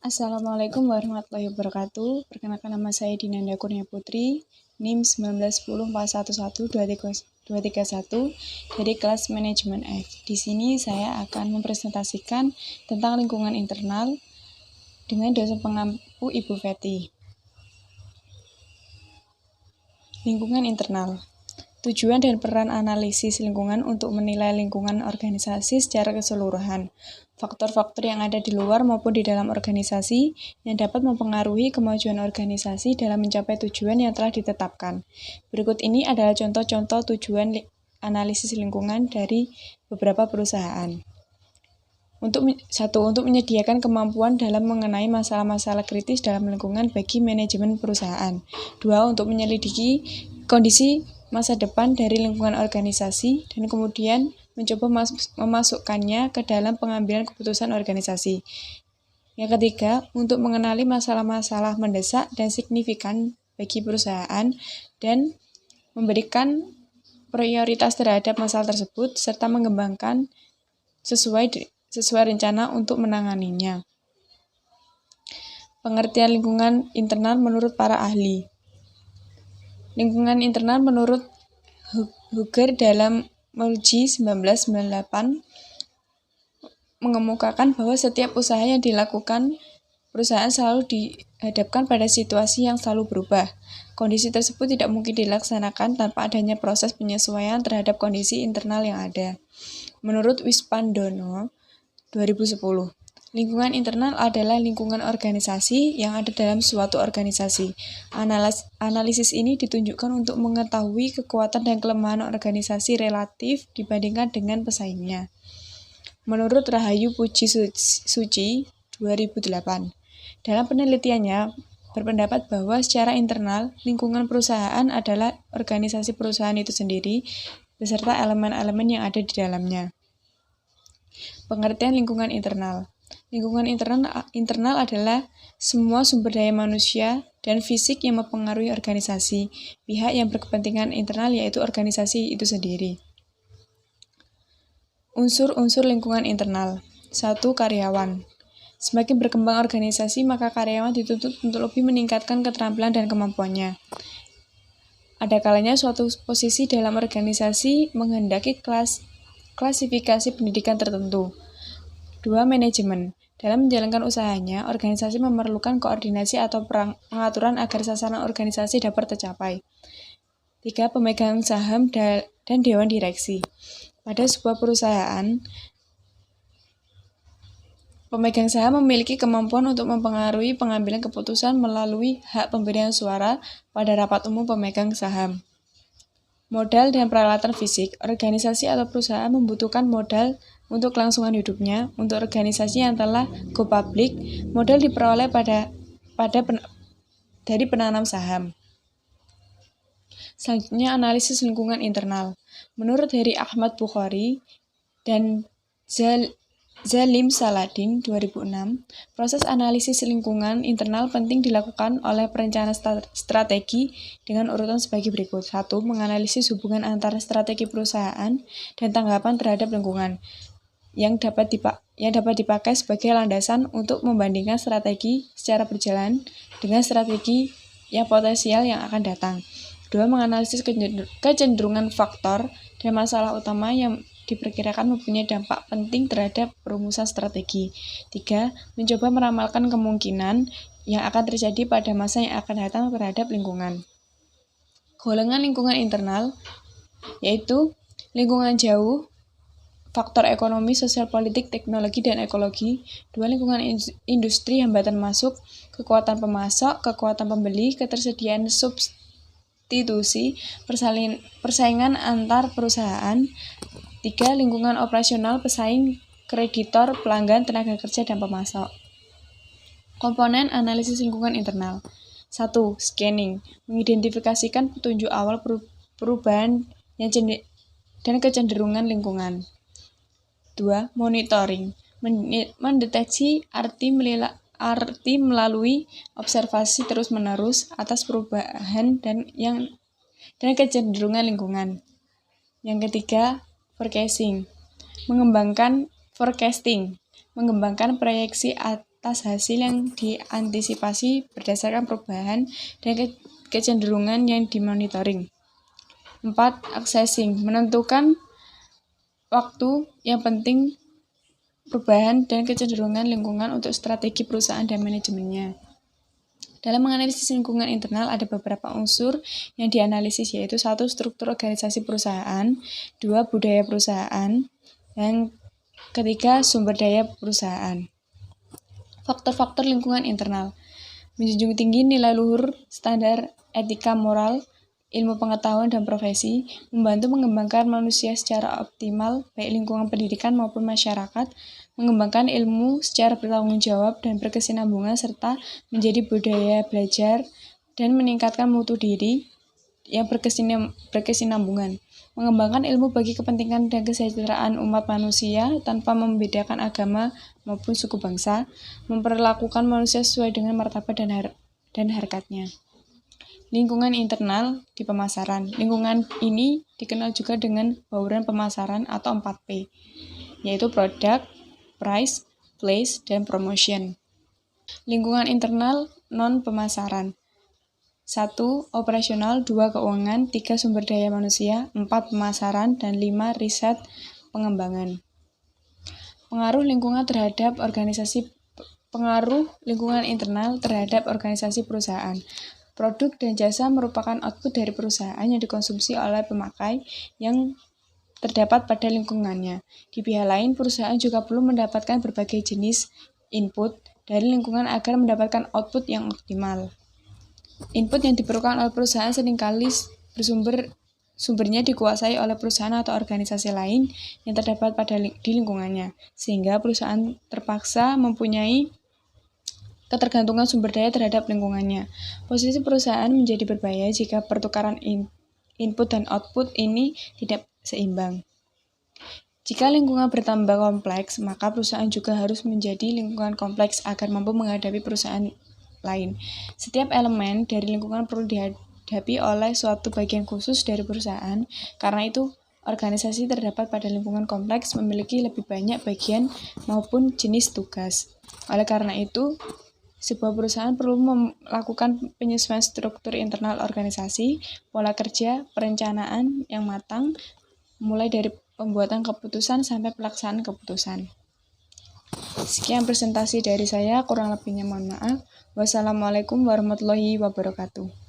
Assalamualaikum warahmatullahi wabarakatuh. Perkenalkan nama saya Dinanda Kurnia Putri, NIM 1910411231 dari kelas Manajemen F. Di sini saya akan mempresentasikan tentang lingkungan internal dengan dosen pengampu Ibu Feti. Lingkungan internal. Tujuan dan peran analisis lingkungan untuk menilai lingkungan organisasi secara keseluruhan. Faktor-faktor yang ada di luar maupun di dalam organisasi yang dapat mempengaruhi kemajuan organisasi dalam mencapai tujuan yang telah ditetapkan. Berikut ini adalah contoh-contoh tujuan analisis lingkungan dari beberapa perusahaan. Untuk menyediakan kemampuan dalam mengenai masalah-masalah kritis dalam lingkungan bagi manajemen perusahaan. 2. Untuk menyelidiki kondisi masa depan dari lingkungan organisasi dan kemudian mencoba memasukkannya ke dalam pengambilan keputusan organisasi. Yang ketiga, untuk mengenali masalah-masalah mendesak dan signifikan bagi perusahaan dan memberikan prioritas terhadap masalah tersebut serta mengembangkan sesuai rencana untuk menanganinya. Pengertian lingkungan internal menurut para ahli. Lingkungan internal menurut Huger dalam Mulji 1998 mengemukakan bahwa setiap usaha yang dilakukan perusahaan selalu dihadapkan pada situasi yang selalu berubah. Kondisi tersebut tidak mungkin dilaksanakan tanpa adanya proses penyesuaian terhadap kondisi internal yang ada. Menurut Wispandono 2010, lingkungan internal adalah lingkungan organisasi yang ada dalam suatu organisasi. Analisis ini ditunjukkan untuk mengetahui kekuatan dan kelemahan organisasi relatif dibandingkan dengan pesaingnya. Menurut Rahayu Puji Suci 2008, dalam penelitiannya berpendapat bahwa secara internal, lingkungan perusahaan adalah organisasi perusahaan itu sendiri beserta elemen-elemen yang ada di dalamnya. Pengertian lingkungan internal. Lingkungan internal adalah semua sumber daya manusia dan fisik yang mempengaruhi organisasi. Pihak yang berkepentingan internal yaitu organisasi itu sendiri. Unsur-unsur lingkungan internal. 1. Karyawan. Semakin berkembang organisasi, maka karyawan dituntut untuk lebih meningkatkan keterampilan dan kemampuannya. Ada kalanya suatu posisi dalam organisasi menghendaki klasifikasi pendidikan tertentu. 2. Manajemen. Dalam menjalankan usahanya, organisasi memerlukan koordinasi atau pengaturan agar sasaran organisasi dapat tercapai. 3. Pemegang saham dan dewan direksi. Pada sebuah perusahaan, pemegang saham memiliki kemampuan untuk mempengaruhi pengambilan keputusan melalui hak pemberian suara pada rapat umum pemegang saham. Modal dan peralatan fisik. Organisasi atau perusahaan membutuhkan modal untuk kelangsungan hidupnya. Untuk organisasi yang telah go public, modal diperoleh dari penanam saham. Selanjutnya, analisis lingkungan internal. Menurut Heri Ahmad Bukhari dan Zalim Saladin 2006, proses analisis lingkungan internal penting dilakukan oleh perencana strategi dengan urutan sebagai berikut. 1. Menganalisis hubungan antara strategi perusahaan dan tanggapan terhadap lingkungan yang dapat dipakai sebagai landasan untuk membandingkan strategi secara berjalan dengan strategi yang potensial yang akan datang. 2. Menganalisis kecenderungan faktor dan masalah utama yang diperkirakan mempunyai dampak penting terhadap perumusan strategi. 3. Mencoba meramalkan kemungkinan yang akan terjadi pada masa yang akan datang terhadap lingkungan. Golongan lingkungan internal yaitu lingkungan jauh, faktor ekonomi, sosial politik, teknologi, dan ekologi. 2. Lingkungan industri, hambatan masuk, kekuatan pemasok, kekuatan pembeli, ketersediaan substitusi, persaingan antar perusahaan. 3. Lingkungan operasional, pesaing, kreditor, pelanggan, tenaga kerja, dan pemasok. Komponen analisis lingkungan internal. 1. Scanning, mengidentifikasikan petunjuk awal perubahan dan kecenderungan lingkungan. 2. Monitoring, mendeteksi arti melalui observasi terus-menerus atas perubahan dan kecenderungan lingkungan. Yang ketiga, forecasting, mengembangkan proyeksi atas hasil yang diantisipasi berdasarkan perubahan dan kecenderungan yang dimonitoring. 4. Accessing, menentukan waktu yang penting perubahan dan kecenderungan lingkungan untuk strategi perusahaan dan manajemennya. Dalam menganalisis lingkungan internal ada beberapa unsur yang dianalisis, yaitu 1. Struktur organisasi perusahaan, 2. Budaya perusahaan, dan ketiga, sumber daya perusahaan. Faktor-faktor lingkungan internal: menjunjung tinggi nilai luhur, standar etika moral, ilmu pengetahuan dan profesi, membantu mengembangkan manusia secara optimal, baik lingkungan pendidikan maupun masyarakat, mengembangkan ilmu secara bertanggung jawab dan berkesinambungan, serta menjadi budaya belajar dan meningkatkan mutu diri yang berkesinambungan, mengembangkan ilmu bagi kepentingan dan kesejahteraan umat manusia tanpa membedakan agama maupun suku bangsa, memperlakukan manusia sesuai dengan martabat dan harkatnya. Lingkungan internal di pemasaran. Lingkungan ini dikenal juga dengan bauran pemasaran atau 4P, yaitu product, price, place, dan promotion. Lingkungan internal non-pemasaran. 1. Operasional, 2. Keuangan, 3. Sumber daya manusia, 4. Pemasaran, dan 5. Riset pengembangan. Pengaruh lingkungan internal terhadap organisasi perusahaan. Produk dan jasa merupakan output dari perusahaan yang dikonsumsi oleh pemakai yang terdapat pada lingkungannya. Di pihak lain, perusahaan juga perlu mendapatkan berbagai jenis input dari lingkungan agar mendapatkan output yang optimal. Input yang diperlukan oleh perusahaan seringkali sumbernya dikuasai oleh perusahaan atau organisasi lain yang terdapat di lingkungannya, sehingga perusahaan terpaksa mempunyai ketergantungan sumber daya terhadap lingkungannya. Posisi perusahaan menjadi berbahaya jika pertukaran input dan output ini tidak seimbang. Jika lingkungan bertambah kompleks, maka perusahaan juga harus menjadi lingkungan kompleks agar mampu menghadapi perusahaan lain. Setiap elemen dari lingkungan perlu dihadapi oleh suatu bagian khusus dari perusahaan. Karena itu, organisasi terdapat pada lingkungan kompleks memiliki lebih banyak bagian maupun jenis tugas. Oleh karena itu, sebuah perusahaan perlu melakukan penyesuaian struktur internal organisasi, pola kerja, perencanaan yang matang, mulai dari pembuatan keputusan sampai pelaksanaan keputusan. Sekian presentasi dari saya, kurang lebihnya mohon maaf. Wassalamualaikum warahmatullahi wabarakatuh.